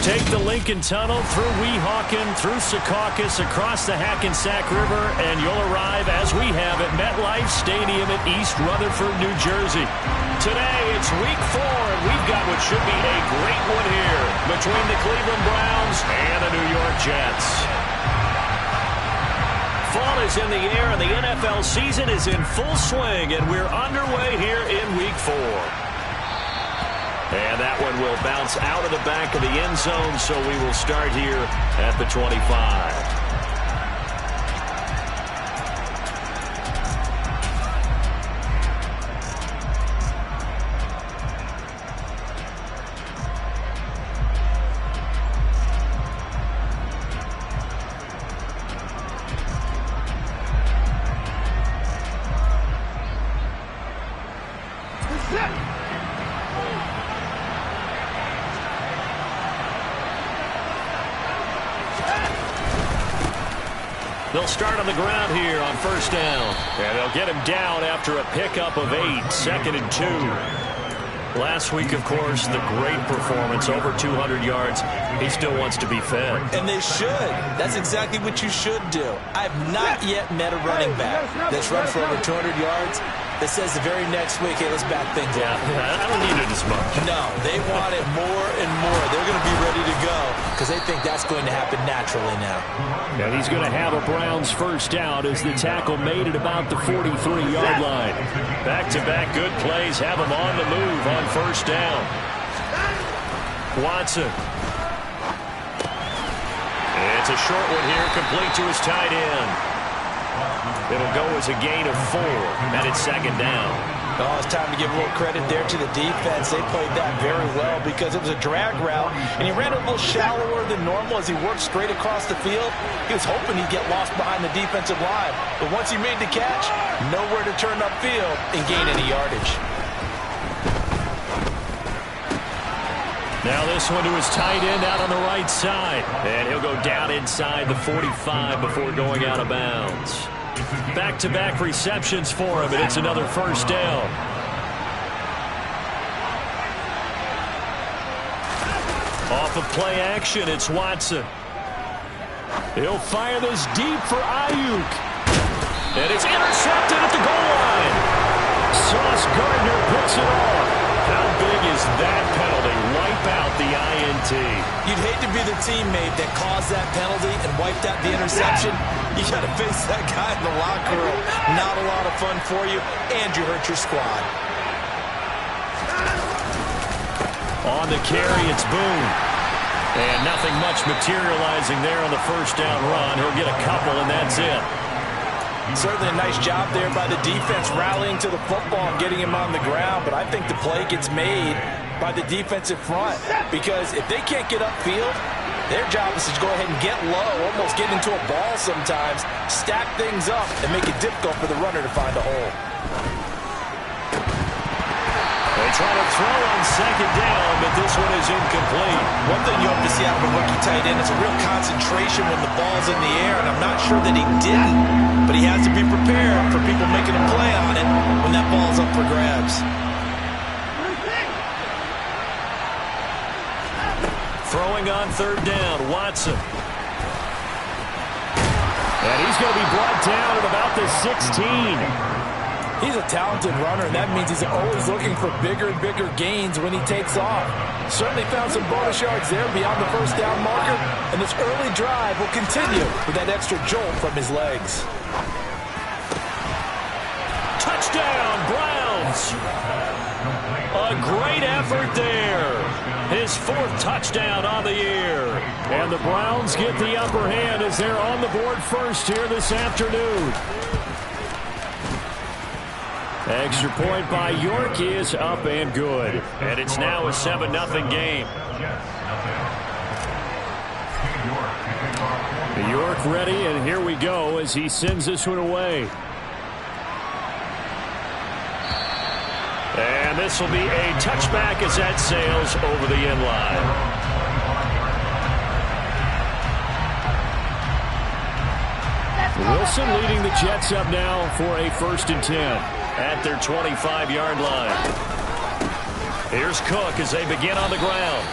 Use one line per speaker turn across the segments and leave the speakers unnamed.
Take the Lincoln Tunnel through Weehawken, through Secaucus, across the Hackensack River, and you'll arrive, as we have, at MetLife Stadium in East Rutherford, New Jersey. Today, it's Week 4, and we've got what should be a great one here between the Cleveland Browns and the New York Jets. Fall is in the air, and the NFL season is in full swing, and we're underway here in Week 4. And that one will bounce out of the back of the end zone, so we will start here at the 25. They'll start on the ground here on first down. And they'll get him down after a pickup of 8, 2nd and 2. Last week, of course, the great performance, over 200 yards. He still wants to be fed.
And they should. That's exactly what you should do. I have not yet met a running back that's run for over 200 yards that says the very next week, hey, let's back things up.
Yeah, I don't need it as much.
No, they want it more and more. They're going to be ready to go because they think that's going to happen naturally now.
And he's going to have a Browns first down as the tackle made at about the 43-yard line. Back-to-back good plays have him on the move on first down. Watson. It's a short one here, complete to his tight end. It'll go as a gain of 4, and it's 2nd down.
Oh, it's time to give a little credit there to the defense. They played that very well because it was a drag route, and he ran a little shallower than normal as he worked straight across the field. He was hoping he'd get lost behind the defensive line, but once he made the catch, nowhere to turn upfield and gain any yardage.
Now this one to his tight end out on the right side, and he'll go down inside the 45 before going out of bounds. Back-to-back receptions for him, and it's another first down. Off of play action, it's Watson. He'll fire this deep for Ayuk. And it's intercepted at the goal line. Sauce Gardner picks it off. How big is that penalty? Wipe out the INT.
You'd hate to be the teammate that caused that penalty and wiped out the interception. You got to face that guy in the locker room. Not a lot of fun for you, and you hurt your squad.
On the carry, it's Boone. And nothing much materializing there on the first down run. He'll get a couple, and that's it.
Certainly a nice job there by the defense rallying to the football and getting him on the ground, but I think the play gets made by the defensive front because if they can't get upfield, their job is to go ahead and get low, almost get into a ball sometimes, stack things up, and make it difficult for the runner to find a hole.
They try to throw on second down, but this one is incomplete.
One thing you hope to see out of a rookie tight end is a real concentration when the ball's in the air, and I'm not sure that he didn't, but he has to be prepared for people making a play on it when that ball's up for grabs.
Throwing on third down, Watson. And he's going to be brought down at about the 16.
He's a talented runner, and that means he's always looking for bigger and bigger gains when he takes off. Certainly found some bonus yards there beyond the first down marker, and this early drive will continue with that extra jolt from his legs.
Touchdown, Browns! A great effort there. His 4th touchdown on the year. And the Browns get the upper hand as they're on the board first here this afternoon. Extra point by York is up and good. And it's now a 7-0 game. York ready, and here we go as he sends this one away. And this will be a touchback as that sails over the end line. Wilson leading the Jets up now for a 1st and 10 at their 25-yard line. Here's Cook as they begin on the ground.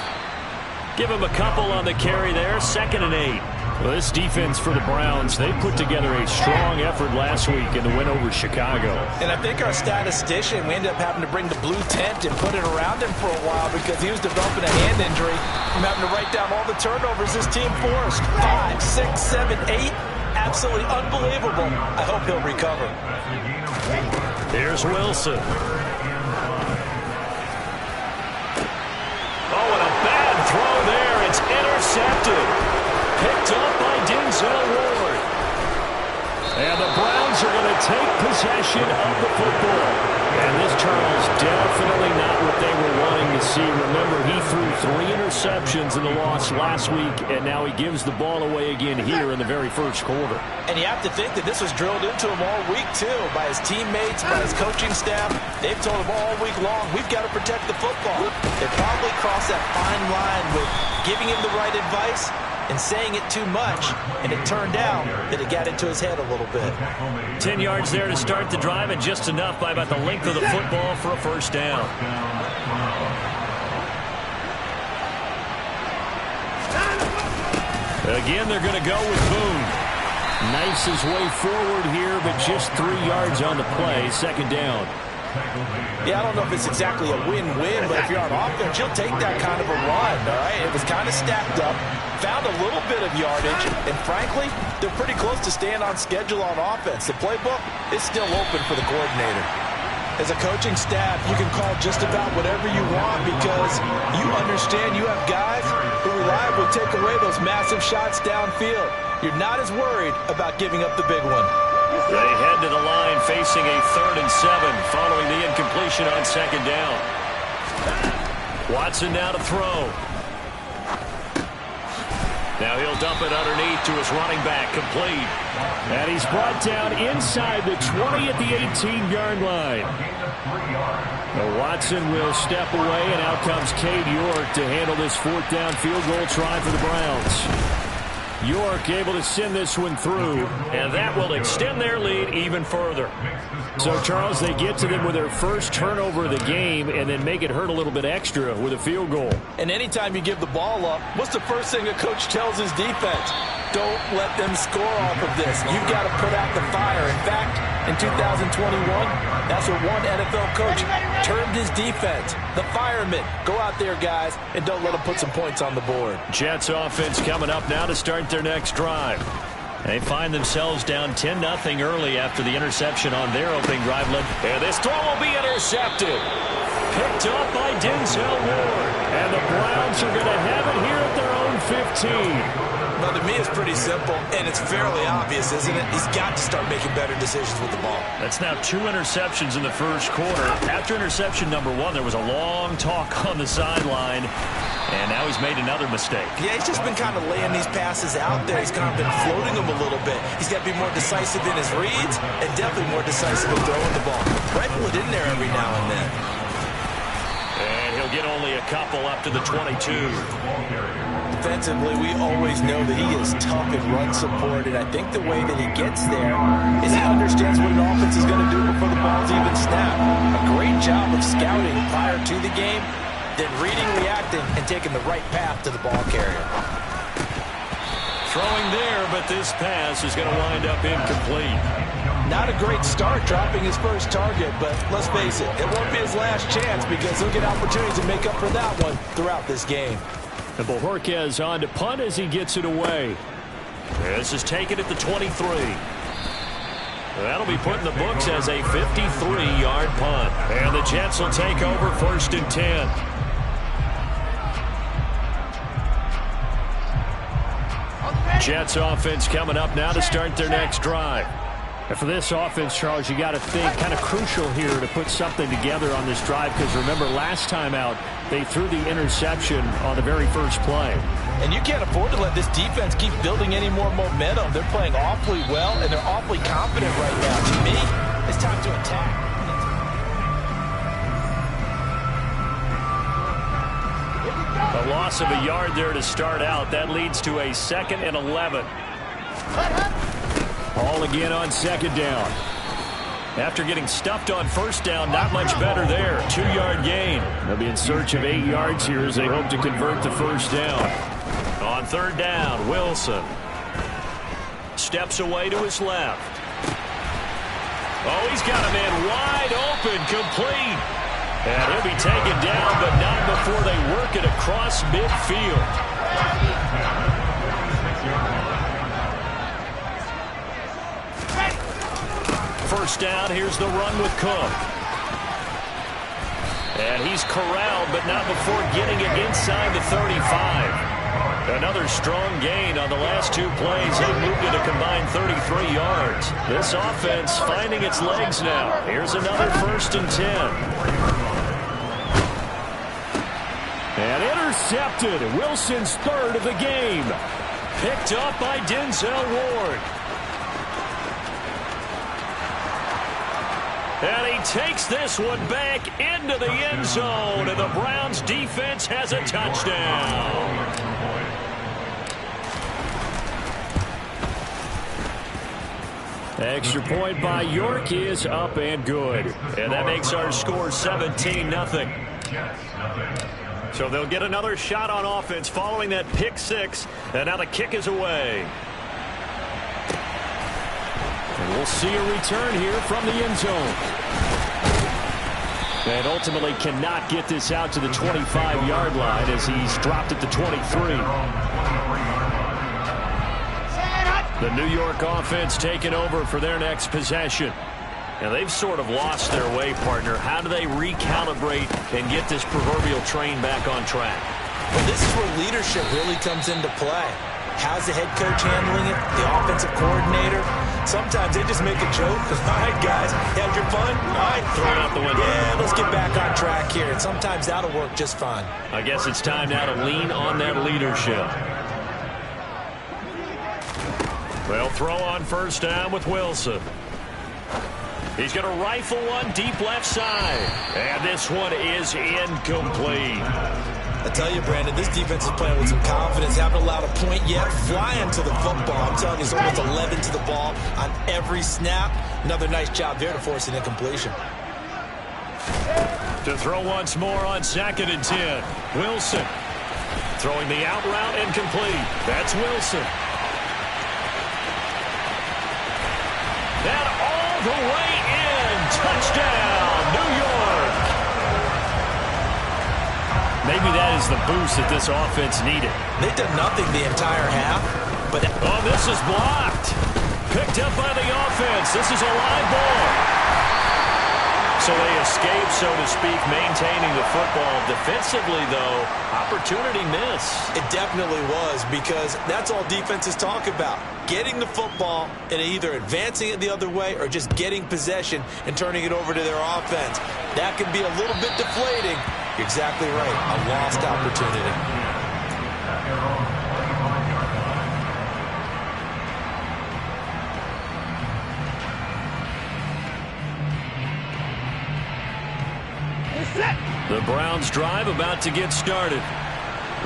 Give him a couple on the carry there. 2nd and 8. Well, this defense for the Browns, they put together a strong effort last week in the win over Chicago.
And I think our statistician, we ended up having to bring the blue tent and put it around him for a while because he was developing a hand injury from having to write down all the turnovers this team forced. 5, 6, 7, 8. Absolutely unbelievable. I hope he'll recover.
Here's Wilson. Oh, and a bad throw there. It's intercepted. Picked up by Denzel Ward. And the Browns are going to take possession of the football. And this, Charles, definitely not what they were wanting to see. Remember, he threw 3 interceptions in the loss last week, and now he gives the ball away again here in the very first quarter.
And you have to think that this was drilled into him all week, too, by his teammates, by his coaching staff. They've told him all week long, we've got to protect the football. They probably crossed that fine line with giving him the right advice and saying it too much, and it turned out that it got into his head a little bit.
10 yards there to start the drive, and just enough by about the length of the football for a first down. Again, they're going to go with Boone. Knifes his way forward here, but just 3 yards on the play. 2nd down.
Yeah, I don't know if it's exactly a win-win, but if you're on offense, you'll take that kind of a run, all right? It was kind of stacked up, found a little bit of yardage, and frankly, they're pretty close to staying on schedule on offense. The playbook is still open for the coordinator. As a coaching staff, you can call just about whatever you want because you understand you have guys who reliably take away those massive shots downfield. You're not as worried about giving up the big one.
They head to the line facing a 3rd and 7 following the incompletion on 2nd down. Watson now to throw. Now he'll dump it underneath to his running back, complete. And he's brought down inside the 20 at the 18-yard line. Now Watson will step away, and out comes Cade York to handle this 4th down field goal try for the Browns. York able to send this one through, and that will extend their lead even further. So, Charles, they get to them with their first turnover of the game and then make it hurt a little bit extra with a field goal.
And anytime you give the ball up, what's the first thing a coach tells his defense? Don't let them score off of this. You've got to put out the fire. In fact, in 2021, that's what one NFL coach termed his defense. The firemen. Go out there, guys, and don't let them put some points on the board.
Jets offense coming up now to start their next drive. They find themselves down 10-0 early after the interception on their opening drive. And this throw will be intercepted. Picked up by Denzel Ward. And the Browns are going to have it here at their own 15.
Well, to me, it's pretty simple, and it's fairly obvious, isn't it? He's got to start making better decisions with the ball.
That's now 2 interceptions in the first quarter. After interception number 1, there was a long talk on the sideline, and now he's made another mistake.
Yeah, he's just been kind of laying these passes out there. He's kind of been floating them a little bit. He's got to be more decisive in his reads and definitely more decisive in throwing the ball. Rifle it in there every now and then.
And he'll get only a couple up to the 22.
Defensively, we always know that he is tough in run support, and I think the way that he gets there is he understands what an offense is going to do before the ball's even snapped. A great job of scouting prior to the game, then reading, reacting, and taking the right path to the ball carrier.
Throwing there, but this pass is going to wind up incomplete.
Not a great start dropping his first target, but let's face it, it won't be his last chance because he'll get opportunities to make up for that one throughout this game.
And Bojorquez on to punt as he gets it away. This is taken at the 23. That'll be put in the books as a 53-yard punt. And the Jets will take over 1st and 10. Jets offense coming up now to start their next drive. And for this offense, Charles, you got to think kind of crucial here to put something together on this drive because remember last time out they threw the interception on the very first play.
And you can't afford to let this defense keep building any more momentum. They're playing awfully well and they're awfully confident right now. To me, it's time to attack.
A loss of a yard there to start out. That leads to a 2nd and 11. All again on 2nd down. After getting stuffed on first down, not much better there. 2-yard gain. They'll be in search of 8 yards here as they hope to convert the first down. On third down, Wilson steps away to his left. Oh, he's got a man wide open, complete. And he'll be taken down, but not before they work it across midfield. First down, here's the run with Cook. And he's corralled, but not before getting it inside the 35. Another strong gain on the last 2 plays. They moved it a combined 33 yards. This offense finding its legs now. Here's another 1st and 10. And intercepted. Wilson's 3rd of the game. Picked up by Denzel Ward. And he takes this one back into the end zone, and the Browns defense has a touchdown. Extra point by York is up and good. And that makes our score 17-0. So they'll get another shot on offense following that pick 6, and now the kick is away. And we'll see a return here from the end zone. And ultimately cannot get this out to the 25-yard line as he's dropped at the 23. The New York offense taking over for their next possession. And they've sort of lost their way, partner. How do they recalibrate and get this proverbial train back on track?
Well, this is where leadership really comes into play. How's the head coach handling it? The offensive coordinator? Sometimes they just make a joke. All right, guys, had your fun? All right,
throw it out the window.
Yeah, let's get back on track here. And sometimes that'll work just fine.
I guess it's time now to lean on that leadership. They'll throw on first down with Wilson. He's going to rifle one deep left side. And this one is incomplete.
I tell you, Brandon, this defense is playing with some confidence. Haven't allowed a point yet. Flying to the football. I'm telling you, it's almost 11 to the ball on every snap. Another nice job there to force an incompletion.
To throw once more on 2nd and 10. Wilson throwing the out route incomplete. That's Wilson. And all the way in. Touchdown, New York. Maybe that is the boost that this offense needed.
They've done nothing the entire half. But
oh, this is blocked. Picked up by the offense. This is a live ball. So they escape, so to speak, maintaining the football. Defensively, though, opportunity miss.
It definitely was, because that's all defenses talk about. Getting the football and either advancing it the other way or just getting possession and turning it over to their offense. That can be a little bit deflating. You're exactly right. A lost opportunity.
The Browns drive about to get started.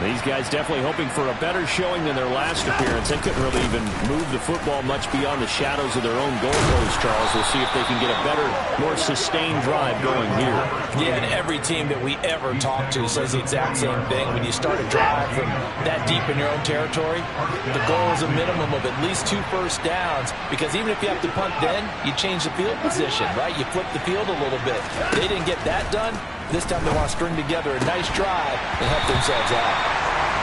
These guys definitely hoping for a better showing than their last appearance. They couldn't really even move the football much beyond the shadows of their own goalpost, Charles. We'll see if they can get a better, more sustained drive going here.
Yeah, and every team that we ever talk to says the exact same thing. When you start a drive from that deep in your own territory, the goal is a minimum of at least 2 first downs, because even if you have to punt then, you change the field position, right? You flip the field a little bit. They didn't get that done. This time they want to string together a nice drive and help themselves out.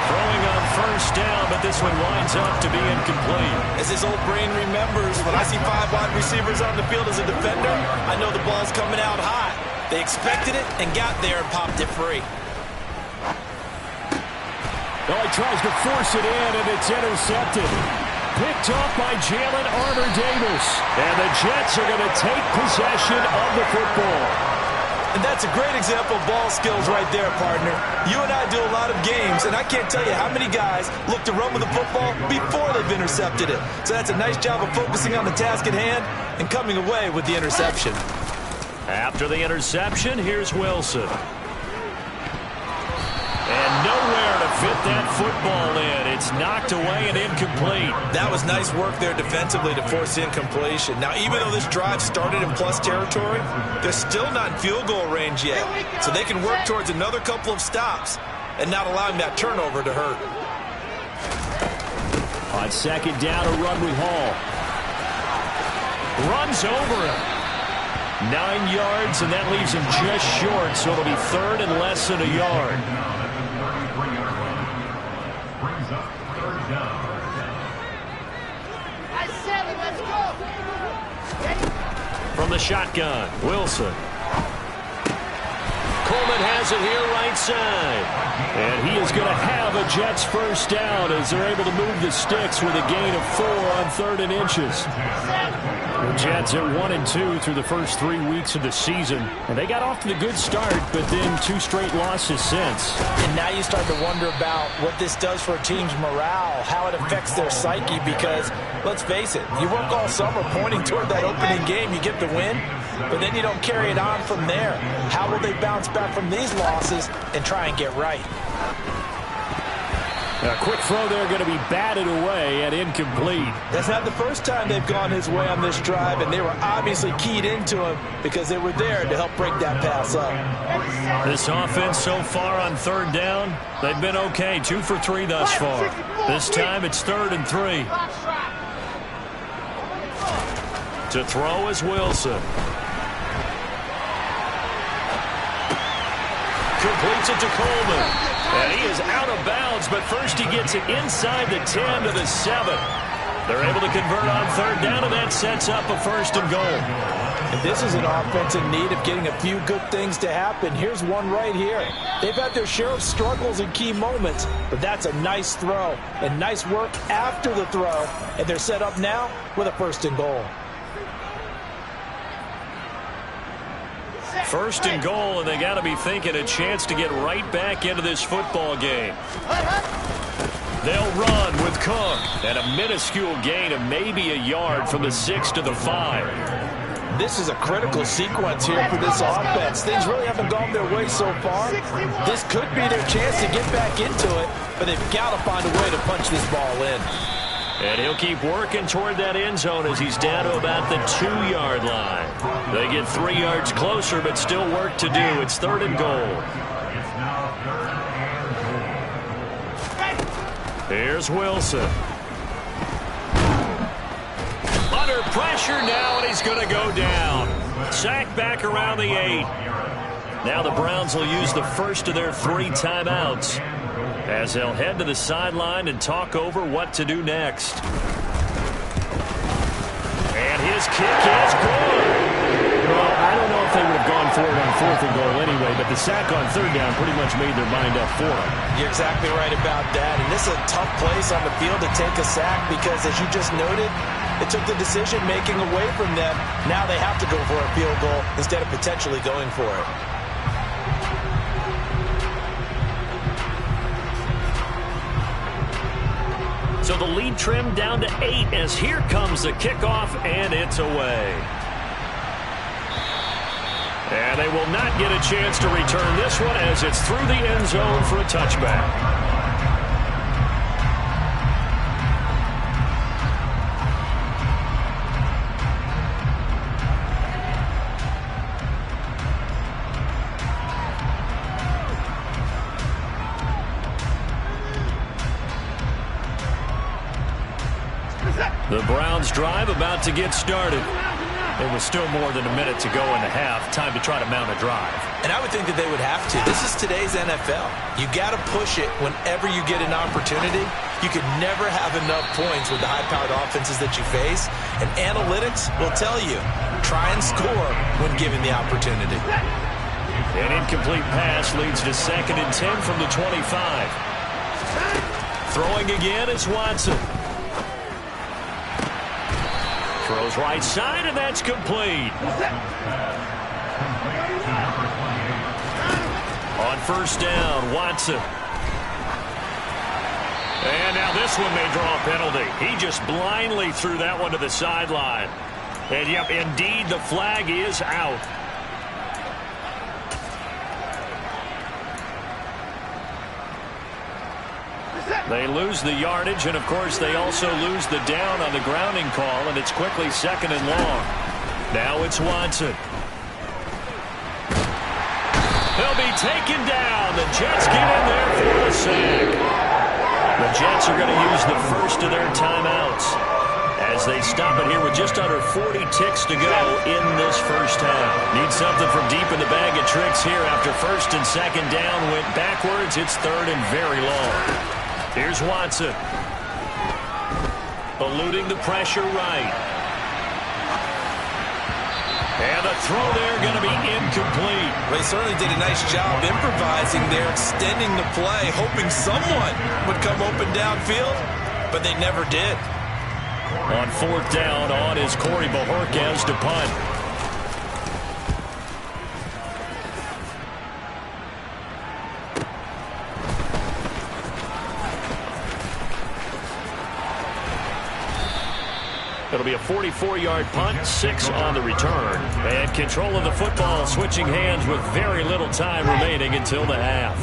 Throwing on first down, but this one winds up to be incomplete.
As his old brain remembers, when I see 5 wide receivers on the field as a defender, I know the ball's coming out hot. They expected it and got there and popped it free.
Oh, he tries to force it in, and it's intercepted. Picked up by Jalen Armour-Davis. And the Jets are going to take possession of the football.
And that's a great example of ball skills right there, partner. You and I do a lot of games, and I can't tell you how many guys look to run with the football before they've intercepted it. So that's a nice job of focusing on the task at hand and coming away with the interception.
After the interception, here's Wilson. And nowhere to fit that football in. It's knocked away and incomplete.
That was nice work there defensively to force incompletion. Now, even though this drive started in plus territory, they're still not in field goal range yet. So they can work towards another couple of stops and not allowing that turnover to hurt.
On second down, a run with Hall. Runs over him. 9 yards, and that leaves him just short, so it'll be third and less than a yard. From the shotgun, Wilson. Coleman has it here right side. And he is going to have a Jets first down as they're able to move the sticks with a gain of 4 on 3rd and inches. The Jets are 1-2 through the first 3 weeks of the season. And they got off to the good start, but then 2 straight losses since.
And now you start to wonder about what this does for a team's morale, how it affects their psyche, because, let's face it, you work all summer pointing toward that opening game, you get the win, but then you don't carry it on from there. How will they bounce back from these losses and try and get right?
A quick throw there going to be batted away and incomplete.
That's not the first time they've gone his way on this drive, and they were obviously keyed into him because they were there to help break that pass up.
This offense so far on 3rd down, they've been okay. 2 for 3 thus far. This time it's 3rd and 3. To throw is Wilson. Completes it to Coleman. And he is out of bounds, but first he gets it inside the 10 to the 7. They're able to convert on 3rd down, and that sets up a 1st and goal.
And this is an offense in need of getting a few good things to happen. Here's one right here. They've had their share of struggles in key moments, but that's a nice throw and nice work after the throw. And they're set up now with a 1st and goal.
1st and goal, and they got to be thinking a chance to get right back into this football game. They'll run with Cook, and a minuscule gain of maybe a yard from the 6 to the 5.
This is a critical sequence here for this offense. Things really haven't gone their way so far. This could be their chance to get back into it, but they've got to find a way to punch this ball in.
And he'll keep working toward that end zone as he's down to about the 2-yard line. They get 3 yards closer, but still work to do. It's 3rd and goal. Here's Wilson. Under pressure now, and he's going to go down. Sacked back around the 8. Now the Browns will use the first of their 3 timeouts as they'll head to the sideline and talk over what to do next. And his kick is good. Well, I don't know if they would have gone for it on 4th and goal anyway, but the sack on 3rd down pretty much made their mind up for it.
You're exactly right about that. And this is a tough place on the field to take a sack because, as you just noted, it took the decision-making away from them. Now they have to go for a field goal instead of potentially going for it.
So the lead trimmed down to 8 as here comes the kickoff, and it's away. And they will not get a chance to return this one as it's through the end zone for a touchback. The Browns drive about to get started. There was still more than a minute to go in the half. Time to try to mount a drive.
And I would think that they would have to. This is today's NFL. You got to push it whenever you get an opportunity. You can never have enough points with the high-powered offenses that you face. And analytics will tell you, try and score when given the opportunity.
An incomplete pass leads to 2nd and 10 from the 25. Throwing again is Watson. Throws right side, and that's complete. On 1st down, Watson. And now this one may draw a penalty. He just blindly threw that one to the sideline. And, yep, indeed, the flag is out. They lose the yardage, and, of course, they also lose the down on the grounding call, and it's quickly 2nd and long. Now it's Watson. He'll be taken down. The Jets get in there for the sack. The Jets are going to use the first of their timeouts as they stop it here with just under 40 ticks to go in this first half. Need something from deep in the bag of tricks here after 1st and 2nd down went backwards. It's 3rd and very long. Here's Watson. Eluding the pressure right. And the throw there going to be incomplete.
They certainly did a nice job improvising there, extending the play, hoping someone would come open downfield, but they never did.
On 4th down, on is Corey Bajorquez to punt. It'll be a 44-yard punt, 6 on the return. And control of the football, switching hands with very little time remaining until the half.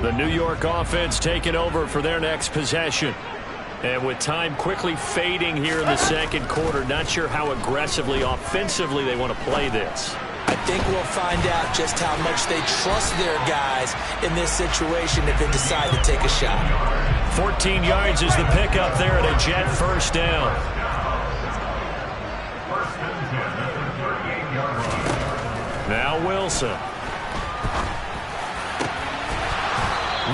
The New York offense taking over for their next possession. And with time quickly fading here in the second quarter, not sure how aggressively, offensively they want to play this.
I think we'll find out just how much they trust their guys in this situation if they decide to take a shot.
14 yards is the pickup there at a Jet first down. Now Wilson.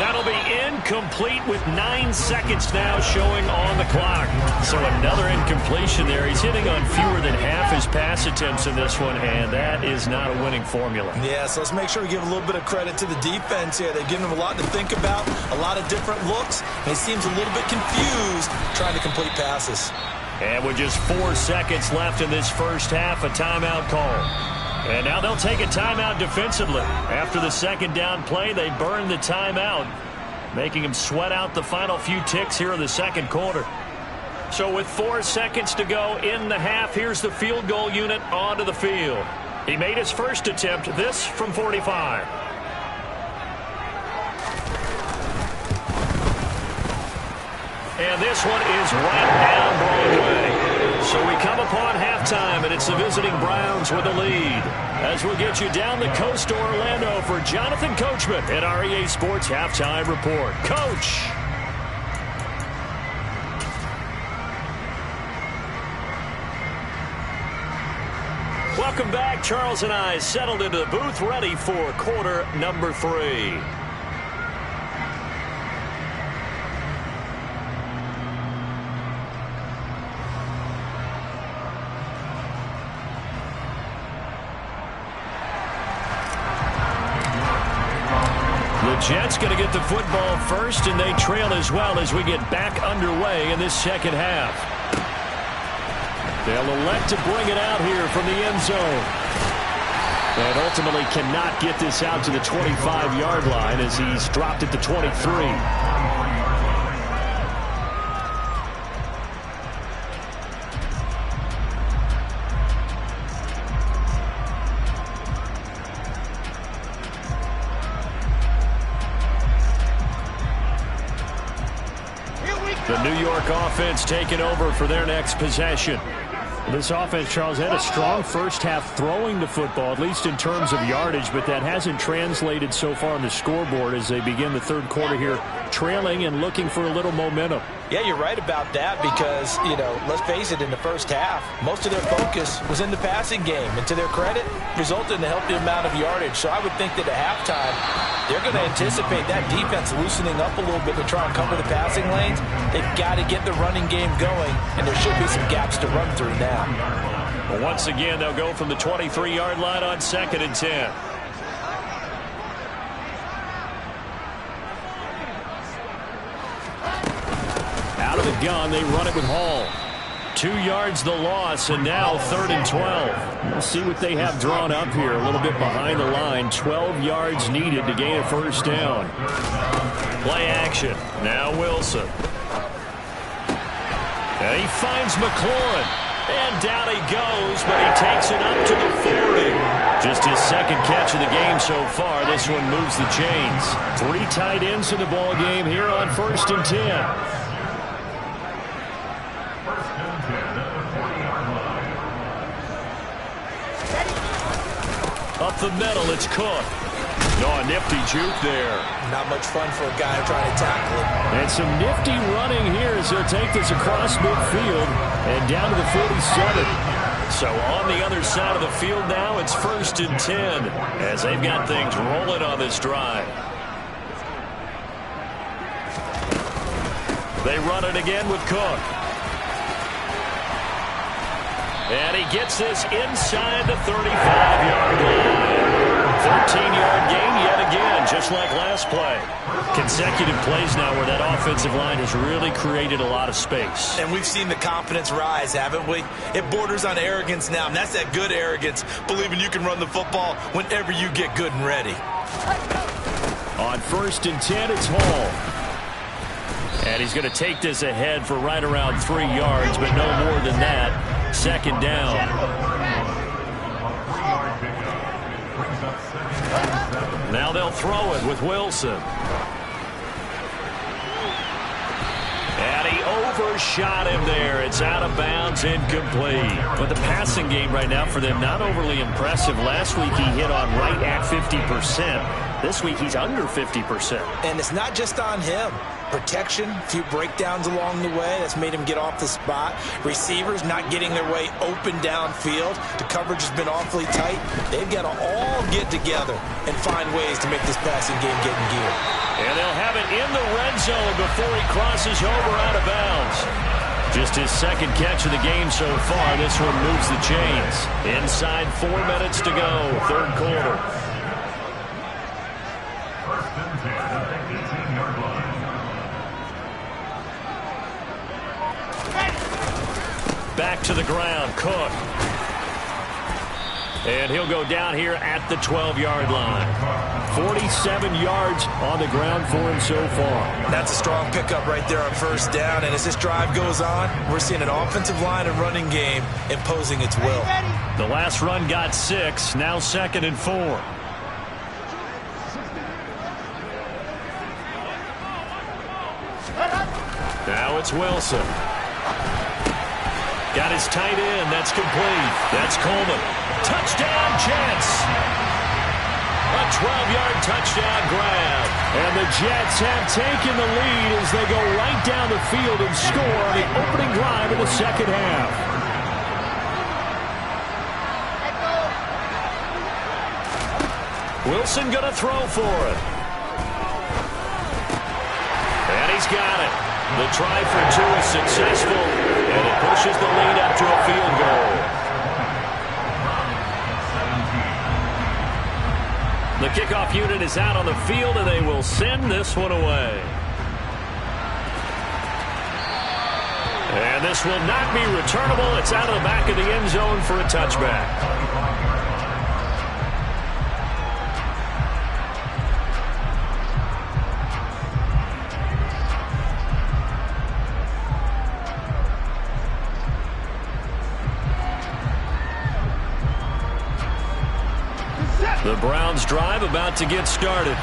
That'll be incomplete with 9 seconds now showing on the clock. So another incompletion there. He's hitting on fewer than half his pass attempts in this one, and that is not a winning formula.
Yeah, so let's make sure we give a little bit of credit to the defense here. They've given him a lot to think about, a lot of different looks, and he seems a little bit confused trying to complete passes.
And with just 4 seconds left in this first half, a timeout call. And now they'll take a timeout defensively. After the 2nd down play, they burn the timeout, making him sweat out the final few ticks here in the second quarter. So with 4 seconds to go in the half, here's the field goal unit onto the field. He made his first attempt, this from 45. And this one is right down Broadway. So we come upon halftime, and it's the visiting Browns with the lead. As we'll get you down the coast to Orlando for Jonathan Coachman at our EA Sports Halftime Report. Coach. Welcome back. Charles and I settled into the booth, ready for quarter number 3. Jets going to get the football first, and they trail as well as we get back underway in this second half. They'll elect to bring it out here from the end zone. And ultimately cannot get this out to the 25-yard line as he's dropped at the 23. The New York offense taking over for their next possession. This offense, Charles, had a strong first half throwing the football, at least in terms of yardage, but that hasn't translated so far on the scoreboard as they begin the third quarter here, trailing and looking for a little momentum.
Yeah, you're right about that because, you know, let's face it, in the first half, most of their focus was in the passing game. And to their credit, resulted in a healthy amount of yardage. So I would think that at halftime, they're going to anticipate that defense loosening up a little bit to try and cover the passing lanes. They've got to get the running game going, and there should be some gaps to run through now.
Well, once again, they'll go from the 23-yard line on 2nd and 10. Out of the gun, they run it with Hall. 2 yards the loss, and now 3rd and 12. We'll see what they have drawn up here. A little bit behind the line. 12 yards needed to gain a first down. Play action. Now Wilson. And he finds McLaurin. And down he goes, but he takes it up to the 40. Just his second catch of the game so far. This one moves the chains. 3 tight ends in the ball game here on 1st and 10. Up the middle, it's Cook. Oh, a nifty juke there.
Not much fun for a guy trying to tackle him.
And some nifty running here as he'll take this across midfield and down to the 47. So on the other side of the field now, it's 1st and 10 as they've got things rolling on this drive. They run it again with Cook. And he gets this inside the 35-yard line. 13-yard gain yet again, just like last play. Consecutive plays now where that offensive line has really created a lot of space.
And we've seen the confidence rise, haven't we? It borders on arrogance now, and that's that good arrogance, believing you can run the football whenever you get good and ready.
On 1st and 10, it's Hall. And he's going to take this ahead for right around 3 yards, but no more than that. 2nd down. Now they'll throw it with Wilson. And he overshot him there. It's out of bounds, incomplete. But the passing game right now for them, not overly impressive. Last week he hit on right at 50%. This week he's under 50%.
And it's not just on him. Protection, a few breakdowns along the way. That's made him get off the spot. Receivers not getting their way open downfield. The coverage has been awfully tight. They've got to all get together and find ways to make this passing game get in gear.
And they'll have it in the red zone before he crosses over out of bounds. Just his second catch of the game so far. This one moves the chains. Inside 4 minutes to go, 3rd quarter. Back to the ground, Cook. And he'll go down here at the 12-yard line. 47 yards on the ground for him so far.
That's a strong pickup right there on 1st down. And as this drive goes on, we're seeing an offensive line and running game imposing its will.
The last run got 6, now 2nd and 4. Now it's Wilson. Got his tight end. That's complete. That's Coleman. Touchdown, Jets. A 12-yard touchdown grab. And the Jets have taken the lead as they go right down the field and score on the opening drive of the 2nd half. Wilson going to throw for it. And he's got it. The try for 2 is successful, and it pushes the lead up to a field goal. The kickoff unit is out on the field, and they will send this one away. And this will not be returnable. It's out of the back of the end zone for a touchback. The Browns drive about to get started.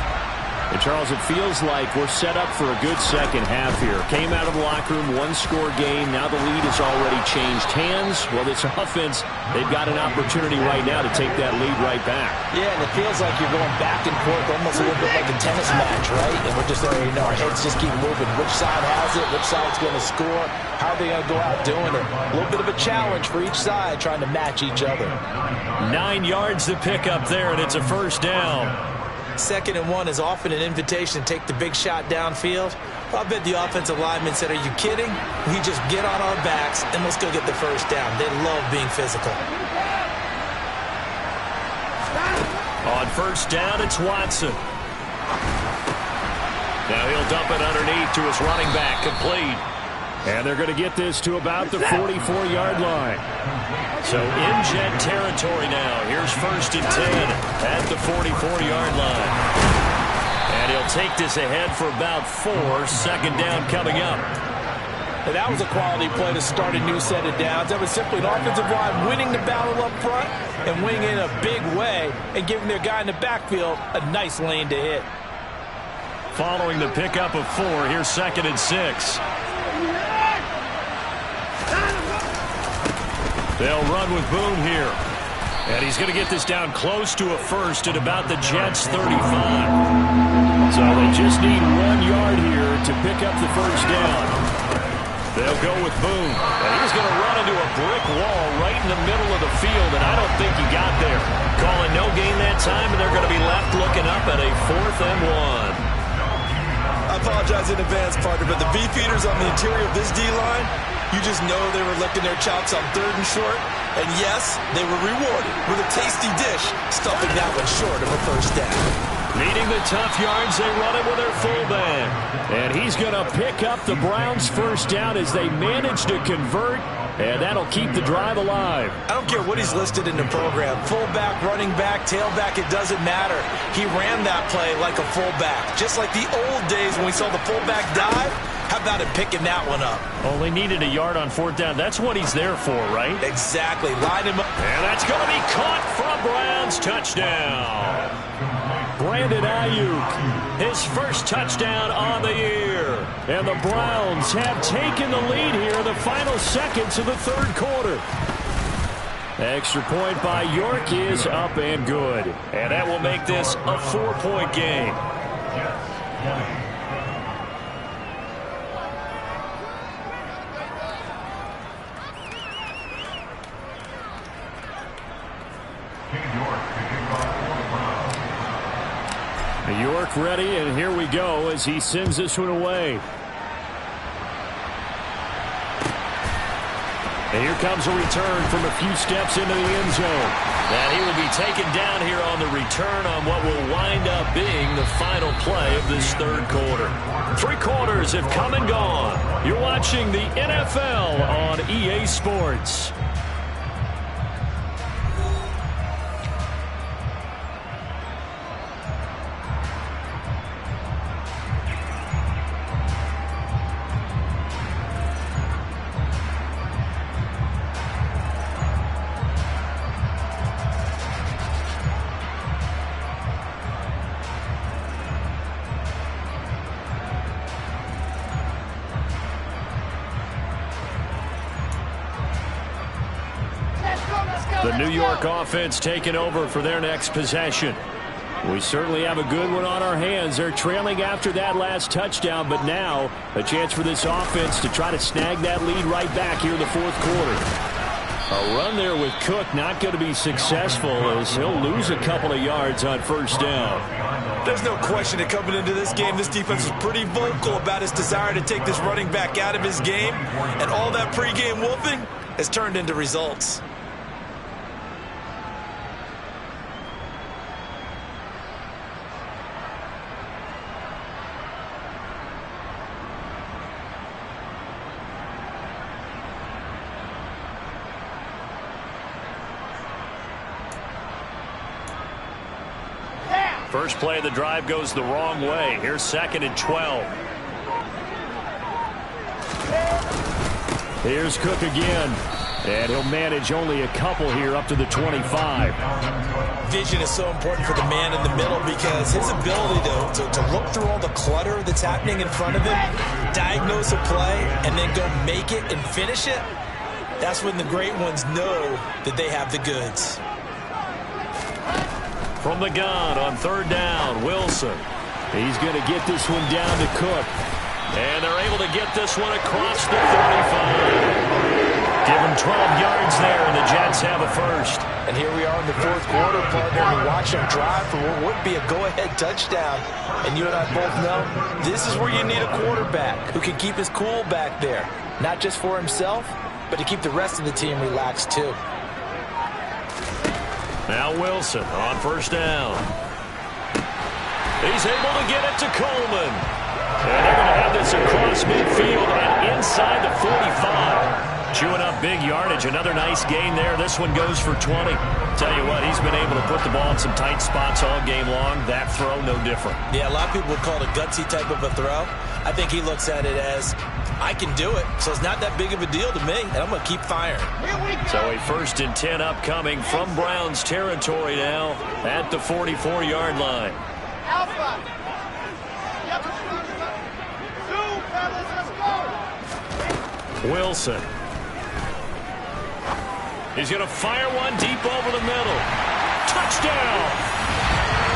And Charles, it feels like we're set up for a good second half here. Came out of the locker room, 1-score game. Now the lead has already changed hands. Well, this offense, they've got an opportunity right now to take that lead right back.
Yeah, and it feels like you're going back and forth, almost a little bit like a tennis match, right? And we're just there, our heads just keep moving. Which side has it? Which side's going to score? How are they going to go out doing it? A little bit of a challenge for each side, trying to match each other.
9 yards to pick up there, and it's a 1st down.
2nd and 1 is often an invitation to take the big shot downfield. I bet the offensive lineman said, are you kidding? We just get on our backs and let's go get the 1st down. They love being physical.
On 1st down, it's Watson. Now he'll dump it underneath to his running back, complete. And they're going to get this to about the 44-yard line. So in Jet territory now. Here's 1st and 10 at the 44-yard line. And he'll take this ahead for about 4. 2nd down coming up.
And that was a quality play to start a new set of downs. That was simply an offensive line winning the battle up front and winning in a big way and giving their guy in the backfield a nice lane to hit.
Following the pickup of 4, here's 2nd and 6. They'll run with Boom here. And he's going to get this down close to a first at about the Jets' 35. So they just need 1 yard here to pick up the first down. They'll go with Boom. And he's going to run into a brick wall right in the middle of the field, and I don't think he got there. Calling no gain that time, and they're going to be left looking up at a 4th and 1.
I apologize in advance, partner, but the beefeaters on the interior of this D-line, you just know they were licking their chops on 3rd and short. And yes, they were rewarded with a tasty dish, stuffing that one short of a first down.
Needing the tough yards, they run it with their fullback. And he's going to pick up the Browns' first down as they manage to convert. And that'll keep the drive alive.
I don't care what he's listed in the program. Fullback, running back, tailback, it doesn't matter. He ran that play like a fullback. Just like the old days when we saw the fullback dive. How about him picking that one up?
Only needed a yard on 4th down. That's what he's there for, right?
Exactly. Line him up.
And that's going to be caught from Browns. Touchdown. Brandon Ayuk, his first touchdown on the year. And the Browns have taken the lead here in the final seconds of the 3rd quarter. Extra point by York is up and good. And that will make this a 4-point game. York ready, and here we go as he sends this one away. And here comes a return from a few steps into the end zone. And he will be taken down here on the return on what will wind up being the final play of this 3rd quarter. 3 quarters have come and gone. You're watching the NFL on EA Sports. The New York offense taking over for their next possession. We certainly have a good one on our hands. They're trailing after that last touchdown, but now a chance for this offense to try to snag that lead right back here in the 4th quarter. A run there with Cook not going to be successful as he'll lose a couple of yards on 1st down.
There's no question that coming into this game, this defense was pretty vocal about his desire to take this running back out of his game, and all that pregame wolfing has turned into results.
First play of the drive goes the wrong way. Here's 2nd and 12. Here's Cook again. And he'll manage only a couple here up to the 25.
Vision is so important for the man in the middle because his ability to look through all the clutter that's happening in front of him, diagnose a play, and then go make it and finish it, that's when the great ones know that they have the goods.
From the gun on 3rd down, Wilson. He's going to get this one down to Cook. And they're able to get this one across the 35. Give him 12 yards there, and the Jets have a first.
And here we are in the 4th quarter, partner. We watch them drive for what would be a go-ahead touchdown. And you and I both know this is where you need a quarterback who can keep his cool back there. Not just for himself, but to keep the rest of the team relaxed, too.
Now Wilson on 1st down. He's able to get it to Coleman. And they're going to have this across midfield and inside the 45. Chewing up big yardage. Another nice gain there. This one goes for 20. Tell you what, he's been able to put the ball in some tight spots all game long. That throw, no different.
Yeah, a lot of people would call it a gutsy type of a throw. I think he looks at it as I can do it, so it's not that big of a deal to me, and I'm going to keep firing.
So a 1st and 10 upcoming from Browns territory now at the 44-yard line.
Alpha.
Wilson. He's going to fire one deep over the middle. Touchdown!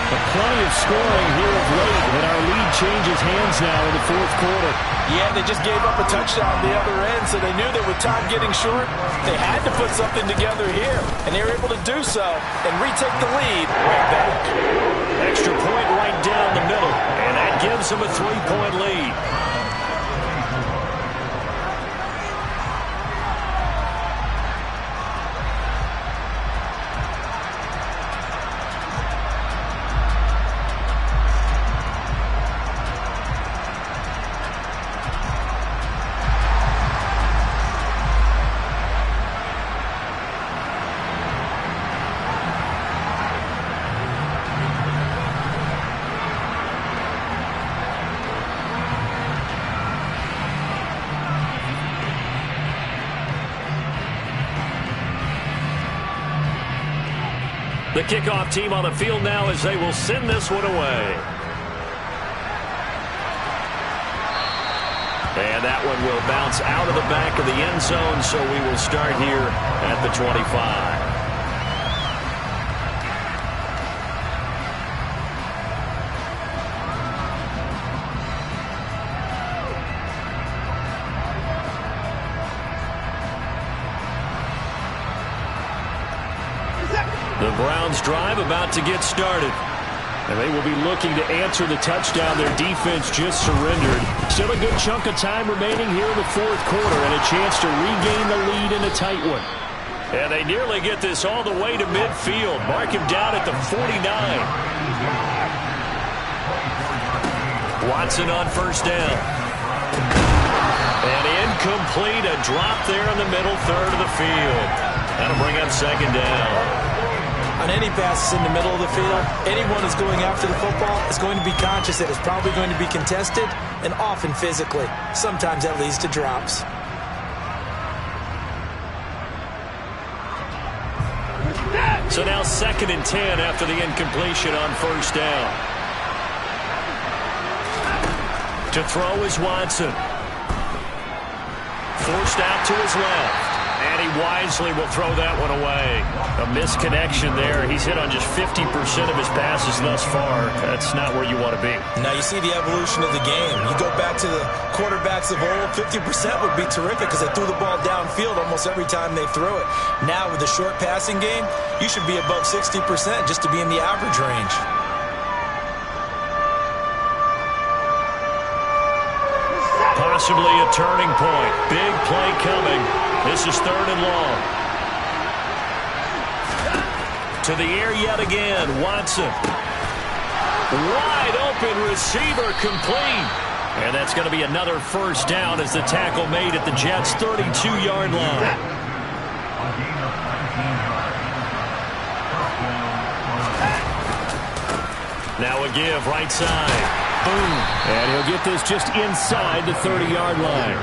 But plenty of scoring here of late, and our lead changes hands now in the 4th quarter.
Yeah, they just gave up a touchdown the other end, so they knew that with time getting short, they had to put something together here, and they were able to do so and retake the lead right back.
Extra point right down the middle, and that gives them a 3-point lead. The kickoff team on the field now as they will send this one away. And that one will bounce out of the back of the end zone, so we will start here at the 25. The Browns drive about to get started. And they will be looking to answer the touchdown their defense just surrendered. Still a good chunk of time remaining here in the 4th quarter and a chance to regain the lead in a tight one. And they nearly get this all the way to midfield. Mark him down at the 49. Watson on 1st down. And incomplete, a drop there in the middle third of the field. That'll bring up 2nd down.
On any passes in the middle of the field, anyone who's going after the football is going to be conscious that it's probably going to be contested and often physically. Sometimes that leads to drops.
So now 2nd and 10 after the incompletion on 1st down. To throw is Watson. Forced out to his left. And he wisely will throw that one away. A misconnection there. He's hit on just 50% of his passes thus far. That's not where you want to be.
Now you see the evolution of the game. You go back to the quarterbacks of old, 50% would be terrific because they threw the ball downfield almost every time they threw it. Now with the short passing game, you should be above 60% just to be in the average range.
Possibly a turning point. Big play coming. This is 3rd and long. To the air yet again. Watson. Wide open receiver complete. And that's going to be another 1st down as the tackle made at the Jets' 32-yard line. Now a give right side. Boom. And he'll get this just inside the 30-yard line.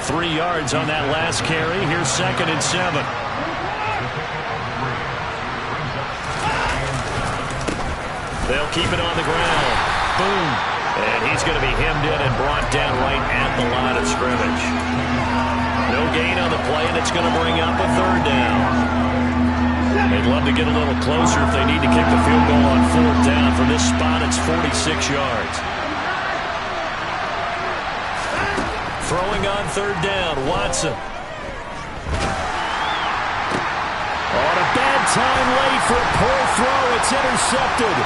3 yards on that last carry. Here's 2nd and 7. They'll keep it on the ground. Boom. And he's going to be hemmed in and brought down right at the line of scrimmage. No gain on the play, and it's going to bring up a 3rd down. They'd love to get a little closer if they need to kick the field goal on 4th down. From this spot, it's 46 yards. Throwing on 3rd down, Watson. On a bad time late for a poor throw. It's intercepted.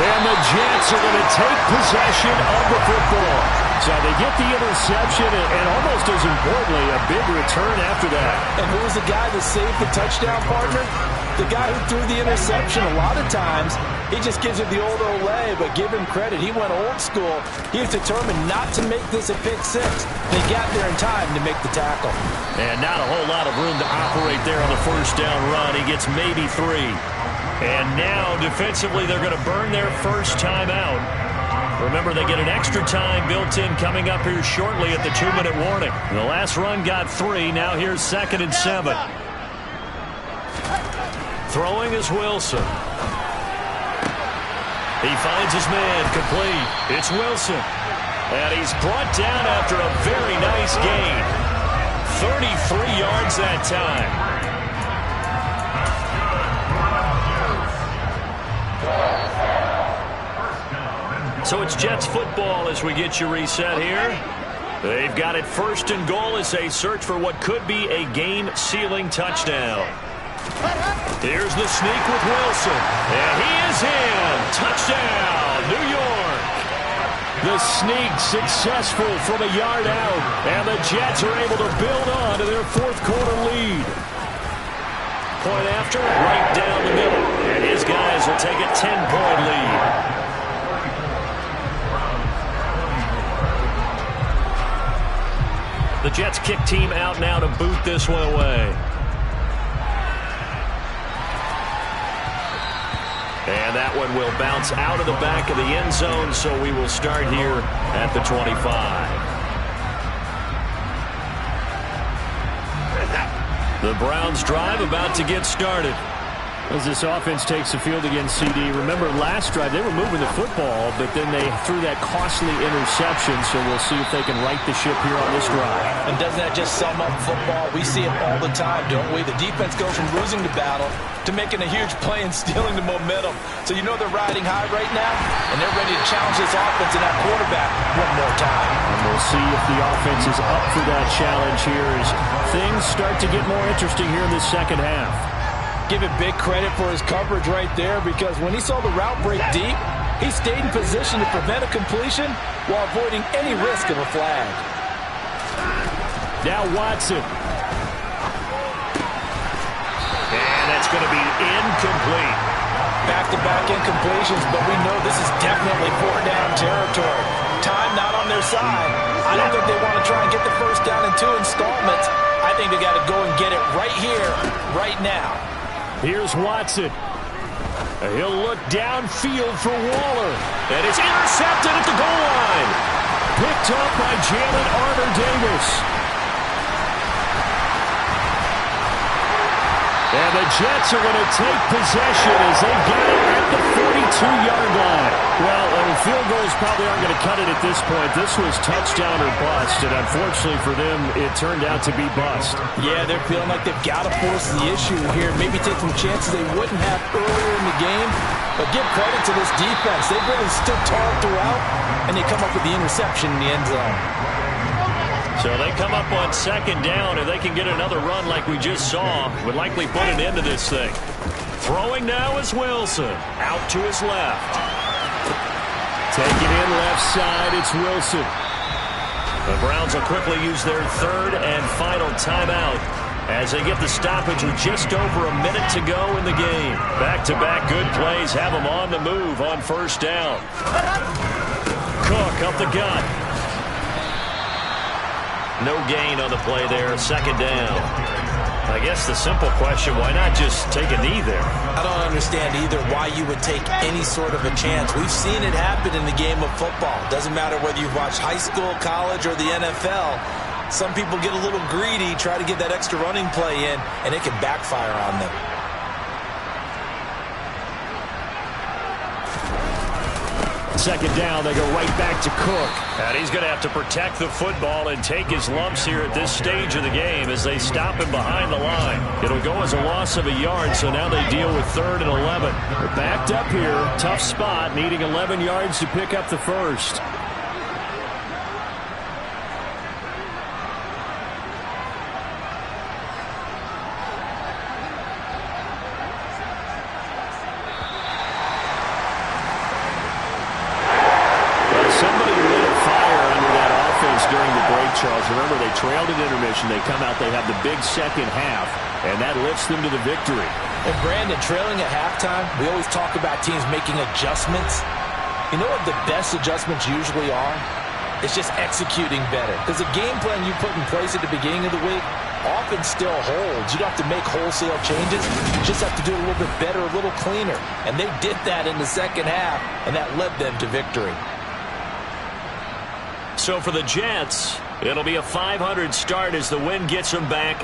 And the Jets are going to take possession of the football. So they get the interception and almost as importantly, a big return after that.
And who was the guy that saved the touchdown, partner? The guy who threw the interception. A lot of times, he just gives it the old Olay, but give him credit. He went old school. He was determined not to make this a pick 6. They got there in time to make the tackle.
And not a whole lot of room to operate there on the 1st down run. He gets maybe 3. And now, defensively, they're going to burn their first timeout. Remember, they get an extra time built in coming up here shortly at the 2-minute warning. The last run got 3. Now here's 2nd and 7. Throwing is Wilson. He finds his man complete. It's Wilson. And he's brought down after a very nice gain. 33 yards that time. So it's Jets football as we get you reset here. They've got it 1st and goal as they search for what could be a game-sealing touchdown. Here's the sneak with Wilson. And he is in. Touchdown, New York. The sneak successful from a yard out. And the Jets are able to build on to their 4th quarter lead. Point after, right down the middle. And his guys will take a 10-point lead. The Jets kick team out now to boot this one away. And that one will bounce out of the back of the end zone, so we will start here at the 25. The Browns drive about to get started. As this offense takes the field against CD, remember last drive they were moving the football, but then they threw that costly interception, so we'll see if they can right the ship here on this drive.
And doesn't that just sum up football? We see it all the time, don't we? The defense goes from losing the battle to making a huge play and stealing the momentum. So you know they're riding high right now, and they're ready to challenge this offense and that quarterback one more time.
And we'll see if the offense is up for that challenge here as things start to get more interesting here in the second half.
Give it big credit for his coverage right there, because when he saw the route break deep, he stayed in position to prevent a completion while avoiding any risk of a flag.
Now Watson. And that's going to be incomplete.
Back-to-back incompletions, but we know this is definitely 4-down territory. Time not on their side. I don't think they want to try and get the first down in 2 installments. I think they got to go and get it right here, right now.
Here's Watson. He'll look downfield for Waller. And it's intercepted at the goal line. Picked up by Jalen Armour-Davis. And the Jets are going to take possession as they get it at the 42-yard line. Well, field goals probably aren't going to cut it at this point. This was touchdown or bust, and unfortunately for them, it turned out to be bust.
Yeah, they're feeling like they've got to force the issue here. Maybe take some chances they wouldn't have earlier in the game. But give credit to this defense. They've really stood tall throughout, and they come up with the interception in the end zone.
So they come up on 2nd down. If they can get another run like we just saw, would likely put an end to this thing. Throwing now is Wilson. Out to his left. Take it in left side. It's Wilson. The Browns will quickly use their 3rd and final timeout as they get the stoppage with just over a minute to go in the game. Back-to-back good plays have them on the move on 1st down. Cook up the gut. No gain on the play there. 2nd down. I guess the simple question, why not just take a knee there?
I don't understand either why you would take any sort of a chance. We've seen it happen in the game of football. Doesn't matter whether you've watched high school, college, or the NFL. Some people get a little greedy, try to get that extra running play in, and it can backfire on them.
Second down, they go right back to Cook. And he's going to have to protect the football and take his lumps here at this stage of the game as they stop him behind the line. It'll go as a loss of a yard, so now they deal with 3rd and 11. They're backed up here. Tough spot, needing 11 yards to pick up the first.
Charles, remember they trailed at intermission. They come out, they have the big second half, and that lifts them to the victory.
And Brandon, trailing at halftime, we always talk about teams making adjustments. You know what the best adjustments usually are? It's just executing better. Because the game plan you put in place at the beginning of the week, often still holds. You don't have to make wholesale changes. You just have to do it a little bit better, a little cleaner. And they did that in the second half, and that led them to victory.
So for the Jets, it'll be a .500 start as the win gets them back